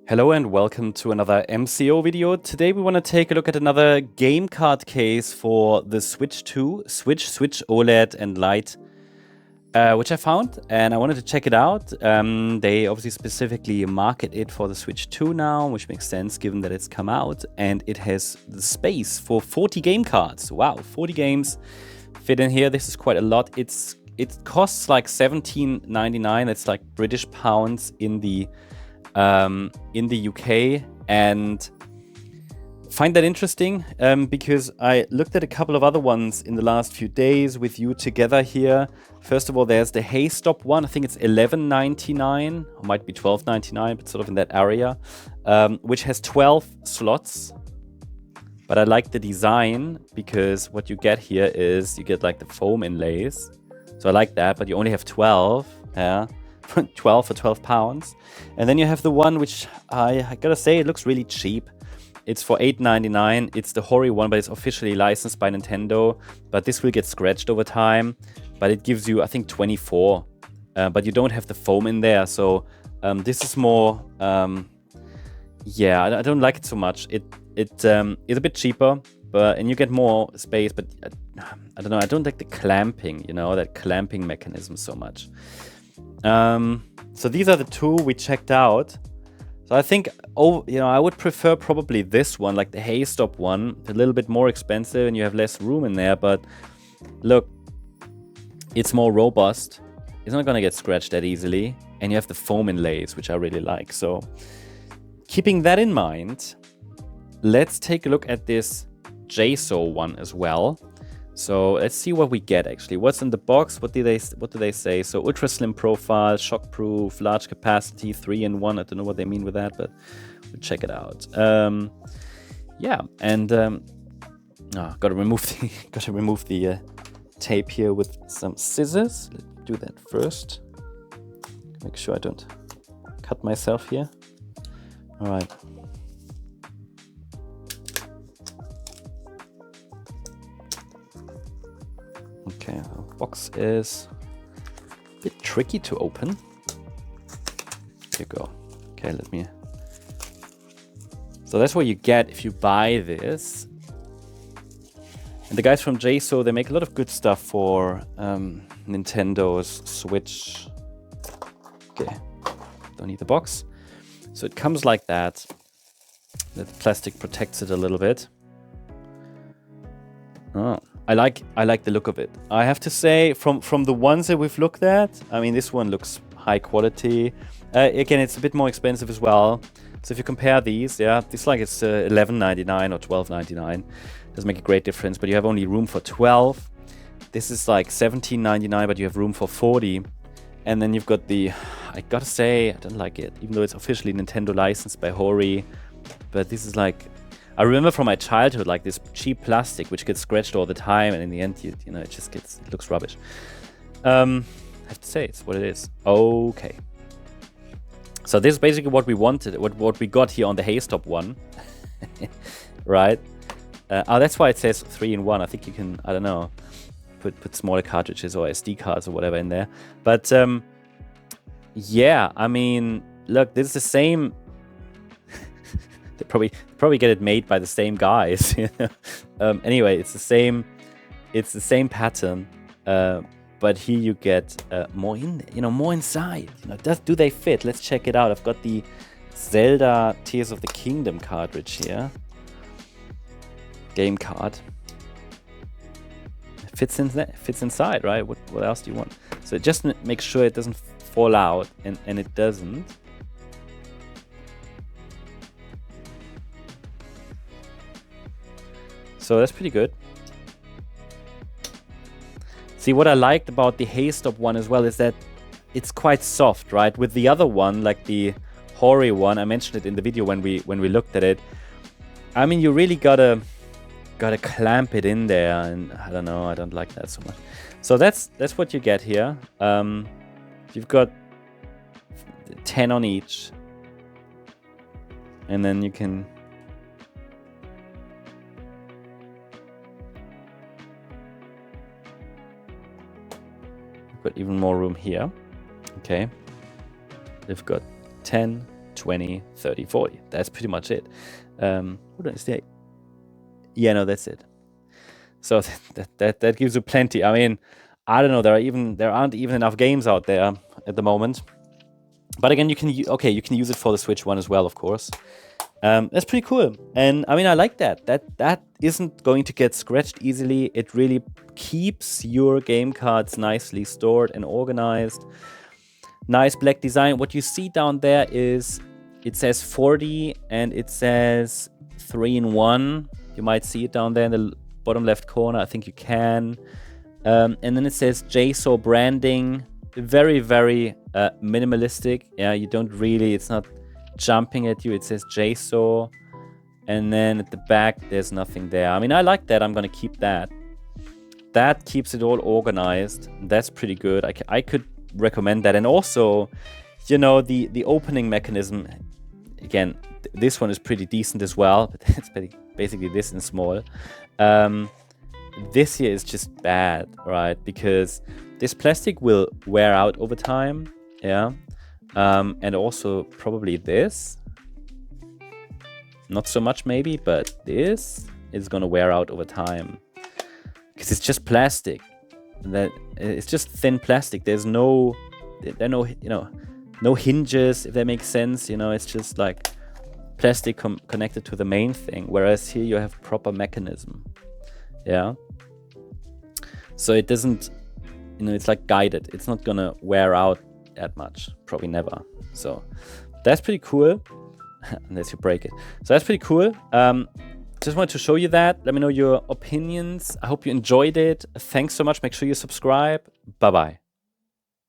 Hello and welcome to another MCO video. Today we want to take a look at another game card case for the Switch 2, Switch OLED and Lite, which I found and I wanted to check it out. They obviously specifically market it for the Switch 2 now, which makes sense given that it's come out, and it has the space for 40 game cards. Wow, 40 games fit in here. This is quite a lot. It costs like $17.99. It's like British pounds in the UK, and find that interesting because I looked at a couple of other ones in the last few days with you together here. First of all, there's the JSAW one. I think it's $11.99 or might be $12.99, but sort of in that area, which has 12 slots. But I like the design because what you get here is you get like the foam inlays. So I like that, but you only have 12. Yeah. 12 for 12 pounds. And then you have the one which I gotta say, it looks really cheap. It's for $8.99. It's the Hori one, but it's officially licensed by Nintendo. But this will get scratched over time. But it gives you, I think, 24. But you don't have the foam in there. So this is more, yeah, I don't like it so much. It's a bit cheaper, and you get more space. But I don't know. I don't like the clamping, that clamping mechanism so much. So these are the two we checked out. So I think, I would prefer probably this one, like the JSAW one. It's a little bit more expensive and you have less room in there, but look, it's more robust. It's not gonna get scratched that easily, and you have the foam inlays, which I really like. So keeping that in mind, let's take a look at this JSAW one as well. So let's see what we get actually. What's in the box? What do they say? So ultra slim profile, shockproof, large capacity, 3-in-1. I don't know what they mean with that, but we'll check it out. Yeah, and gotta remove the tape here with some scissors. Let's do that first. Make sure I don't cut myself here. All right. Okay, the box is a bit tricky to open. Here you go. Okay, So that's what you get if you buy this. And the guys from JSAW, they make a lot of good stuff for Nintendo's Switch. Okay, don't need the box. So it comes like that. The plastic protects it a little bit. Oh. I like the look of it. I have to say, from the ones that we've looked at, I mean, this one looks high quality. Again, it's a bit more expensive as well. So if you compare these, yeah, this like it's $11.99 or $12.99. Doesn't make a great difference, but you have only room for 12. This is like $17.99, but you have room for 40. And then you've got the, I gotta say, I don't like it, even though it's officially Nintendo licensed by Hori. But this is like, I remember from my childhood, like this cheap plastic, which gets scratched all the time, and in the end, it looks rubbish. I have to say, it's what it is. Okay. So this is basically what we wanted, what we got here on the JSAW one, right? That's why it says 3-in-1. I think you can, I don't know, put smaller cartridges or SD cards or whatever in there. But yeah, I mean, look, this is the same. They probably get it made by the same guys. Anyway, it's the same pattern, but here you get more more inside. Do they fit? Let's check it out. I've got the Zelda Tears of the Kingdom cartridge here. Game card. It fits inside, right? What else do you want? So just make sure it doesn't fall out, and it doesn't. So that's pretty good. See, what I liked about the JSAW one as well is that it's quite soft, right? With the other one, like the Hori one, I mentioned it in the video when we looked at it. I mean, you really gotta clamp it in there, and I don't know, I don't like that so much. So that's what you get here. You've got 10 on each, and then you can. Got even more room here. Okay. They've got 10, 20, 30, 40. That's pretty much it. What is that? Yeah, no, that's it. So that gives you plenty. I mean, I don't know. There aren't even enough games out there at the moment. But again, you can use it for the Switch one as well, of course. That's pretty cool. And I mean, I like that. That isn't going to get scratched easily. It really keeps your game cards nicely stored and organized. Nice black design. What you see down there is it says 40 and it says 3-in-1. You might see it down there in the bottom left corner. I think you can. And then it says JSAW branding. Very, very minimalistic. Yeah, you don't really, it's not jumping at you. It says JSAW. And then at the back, there's nothing there. I mean, I like that. I'm going to keep that. That keeps it all organized. That's pretty good. I could recommend that. And also, you know, the opening mechanism, again, this one is pretty decent as well, but it's basically this in small. This here is just bad, right? Because this plastic will wear out over time, yeah. And also probably this. Not so much maybe, but this is gonna wear out over time. Because it's just plastic. It's just thin plastic. There are no, you know, no hinges, if that makes sense. You know, it's just like plastic connected to the main thing. Whereas here you have proper mechanism. Yeah. So it doesn't, you know, it's like guided. It's not gonna wear out that much. Probably never. So that's pretty cool. Unless you break it. So that's pretty cool. Just wanted to show you that. Let me know your opinions. I hope you enjoyed it. Thanks so much. Make sure you subscribe. Bye-bye.